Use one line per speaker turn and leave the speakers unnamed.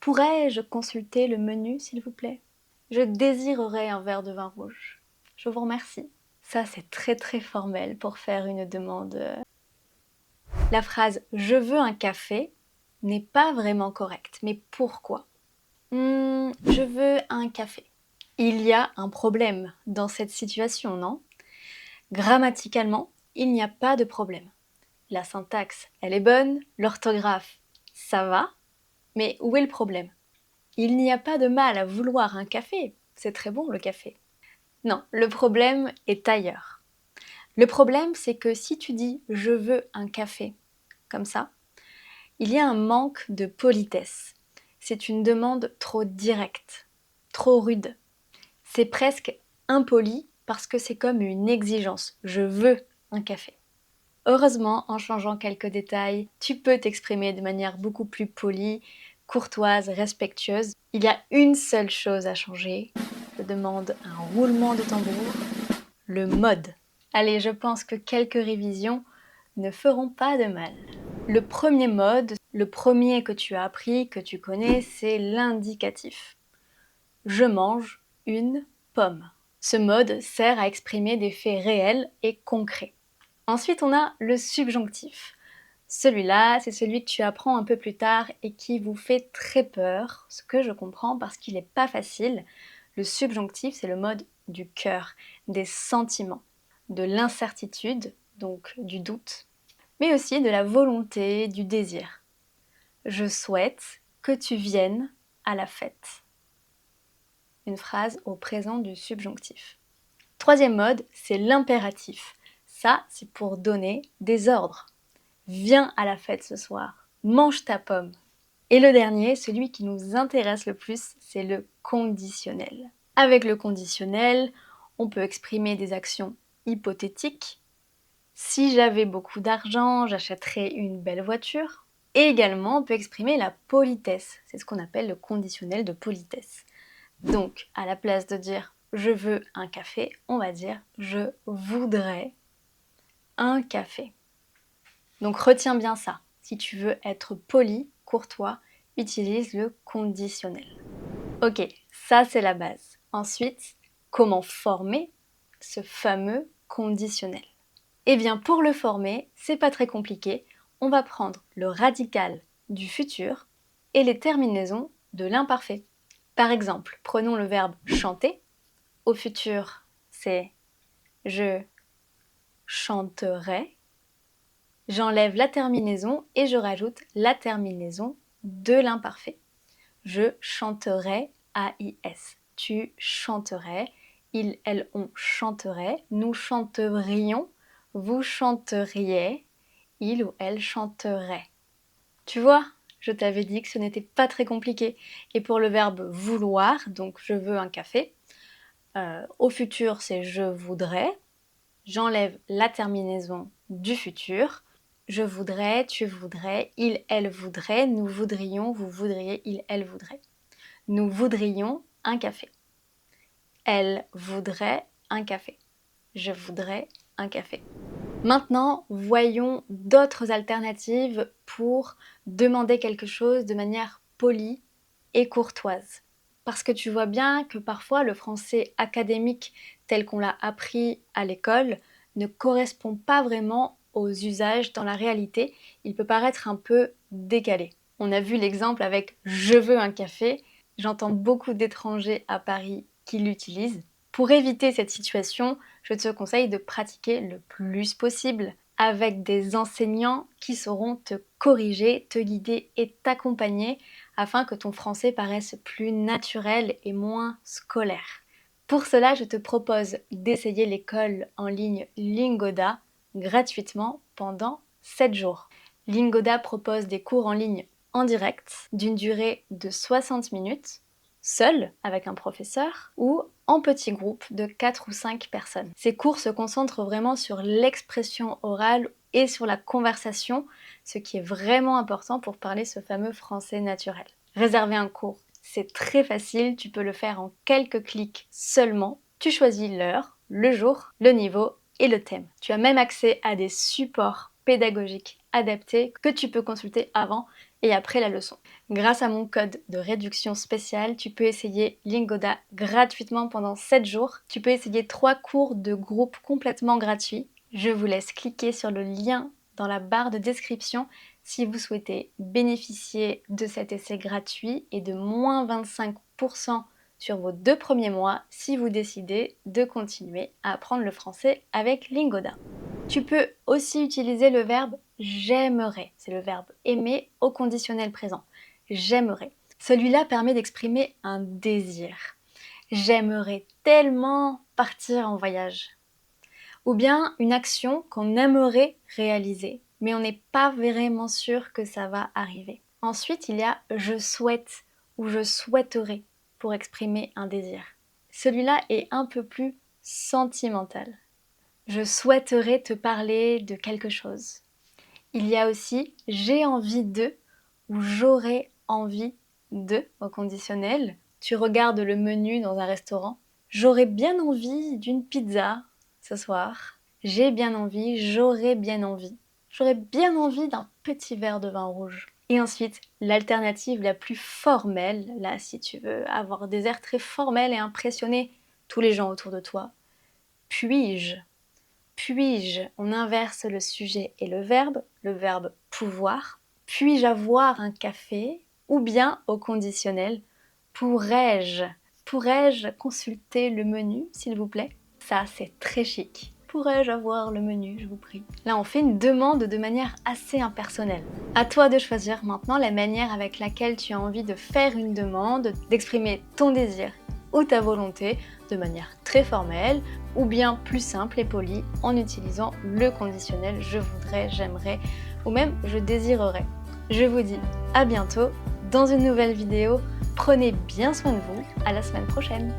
Pourrais-je consulter le menu, s'il vous plaît? Je désirerais un verre de vin rouge. Je vous remercie. Ça, c'est très formel pour faire une demande. La phrase « je veux un café » n'est pas vraiment correcte. Mais pourquoi? Je veux un café. Il y a un problème dans cette situation, non? Grammaticalement, il n'y a pas de problème. La syntaxe, elle est bonne, l'orthographe, ça va, mais où est le problème? Il n'y a pas de mal à vouloir un café, c'est très bon le café. Non, le problème est ailleurs. Le problème, c'est que si tu dis « je veux un café » comme ça, il y a un manque de politesse. C'est une demande trop directe, trop rude. C'est presque impoli parce que c'est comme une exigence. Je veux un café. Heureusement, en changeant quelques détails, tu peux t'exprimer de manière beaucoup plus polie, courtoise, respectueuse. Il y a une seule chose à changer. Je demande un roulement de tambour. Le mode. Allez, je pense que quelques révisions ne feront pas de mal. Le premier mode, le premier que tu as appris, que tu connais, c'est l'indicatif. Je mange une pomme. Ce mode sert à exprimer des faits réels et concrets. Ensuite, on a le subjonctif. Celui-là, c'est celui que tu apprends un peu plus tard et qui vous fait très peur, ce que je comprends parce qu'il n'est pas facile. Le subjonctif, c'est le mode du cœur, des sentiments, de l'incertitude, donc du doute, mais aussi de la volonté, du désir. Je souhaite que tu viennes à la fête. Une phrase au présent du subjonctif. Troisième mode, c'est l'impératif. Ça, c'est pour donner des ordres. Viens à la fête ce soir, mange ta pomme. Et le dernier, celui qui nous intéresse le plus, c'est le conditionnel. Avec le conditionnel, on peut exprimer des actions hypothétiques. Si j'avais beaucoup d'argent, j'achèterais une belle voiture. Et également, on peut exprimer la politesse. C'est ce qu'on appelle le conditionnel de politesse. Donc, à la place de dire « je veux un café », on va dire « je voudrais un café ». Donc, retiens bien ça. Si tu veux être poli, courtois, utilise le conditionnel. Ok, ça c'est la base. Ensuite, comment former ce fameux conditionnel? Eh bien, pour le former, c'est pas très compliqué. On va prendre le radical du futur et les terminaisons de l'imparfait. Par exemple, prenons le verbe chanter. Au futur, c'est je chanterai. J'enlève la terminaison et je rajoute la terminaison de l'imparfait. Je chanterai, AIS. Tu chanterais, il, elle, on chanterait, nous chanterions, vous chanteriez, il ou elle chanterait. Tu vois, je t'avais dit que ce n'était pas très compliqué. Et pour le verbe vouloir, donc je veux un café, au futur c'est je voudrais, j'enlève la terminaison du futur, je voudrais, tu voudrais, il, elle voudrait, nous voudrions, vous voudriez, il, elle voudrait. Nous voudrions un café. Elle voudrait un café. Je voudrais un café. Maintenant, voyons d'autres alternatives pour demander quelque chose de manière polie et courtoise. Parce que tu vois bien que parfois le français académique tel qu'on l'a appris à l'école ne correspond pas vraiment aux usages dans la réalité. Il peut paraître un peu décalé. On a vu l'exemple avec « je veux un café ». J'entends beaucoup d'étrangers à Paris qui l'utilisent. Pour éviter cette situation, je te conseille de pratiquer le plus possible avec des enseignants qui sauront te corriger, te guider et t'accompagner afin que ton français paraisse plus naturel et moins scolaire. Pour cela, je te propose d'essayer l'école en ligne Lingoda gratuitement pendant 7 jours. Lingoda propose des cours en ligne en direct d'une durée de 60 minutes, seul avec un professeur ou en petits groupes de 4 ou 5 personnes. Ces cours se concentrent vraiment sur l'expression orale et sur la conversation, ce qui est vraiment important pour parler ce fameux français naturel. Réserver un cours, c'est très facile, tu peux le faire en quelques clics seulement. Tu choisis l'heure, le jour, le niveau et le thème. Tu as même accès à des supports pédagogiques adaptés que tu peux consulter avant Et après la leçon. Grâce à mon code de réduction spéciale, tu peux essayer Lingoda gratuitement pendant 7 jours. Tu peux essayer 3 cours de groupe complètement gratuits. Je vous laisse cliquer sur le lien dans la barre de description si vous souhaitez bénéficier de cet essai gratuit et de moins 25% sur vos 2 premiers mois si vous décidez de continuer à apprendre le français avec Lingoda. Tu peux aussi utiliser le verbe j'aimerais. C'est le verbe aimer au conditionnel présent. J'aimerais. Celui-là permet d'exprimer un désir. J'aimerais tellement partir en voyage. Ou bien une action qu'on aimerait réaliser, mais on n'est pas vraiment sûr que ça va arriver. Ensuite, il y a je souhaite ou je souhaiterais pour exprimer un désir. Celui-là est un peu plus sentimental. Je souhaiterais te parler de quelque chose. Il y a aussi j'ai envie de ou j'aurais envie de au conditionnel. Tu regardes le menu dans un restaurant. J'aurais bien envie d'une pizza ce soir. J'ai bien envie, j'aurais bien envie. J'aurais bien envie d'un petit verre de vin rouge. Et ensuite, l'alternative la plus formelle, là si tu veux avoir des airs très formels et impressionner tous les gens autour de toi. Puis-je ? Puis-je, on inverse le sujet et le verbe pouvoir. Puis-je avoir un café? Ou bien au conditionnel, pourrais-je? Pourrais-je consulter le menu, s'il vous plaît? Ça, c'est très chic. Pourrais-je avoir le menu, je vous prie? Là, on fait une demande de manière assez impersonnelle. À toi de choisir maintenant la manière avec laquelle tu as envie de faire une demande, d'exprimer ton désir ou ta volonté de manière très formelle ou bien plus simple et polie en utilisant le conditionnel je voudrais, j'aimerais ou même je désirerais. Je vous dis à bientôt dans une nouvelle vidéo. Prenez bien soin de vous, à la semaine prochaine.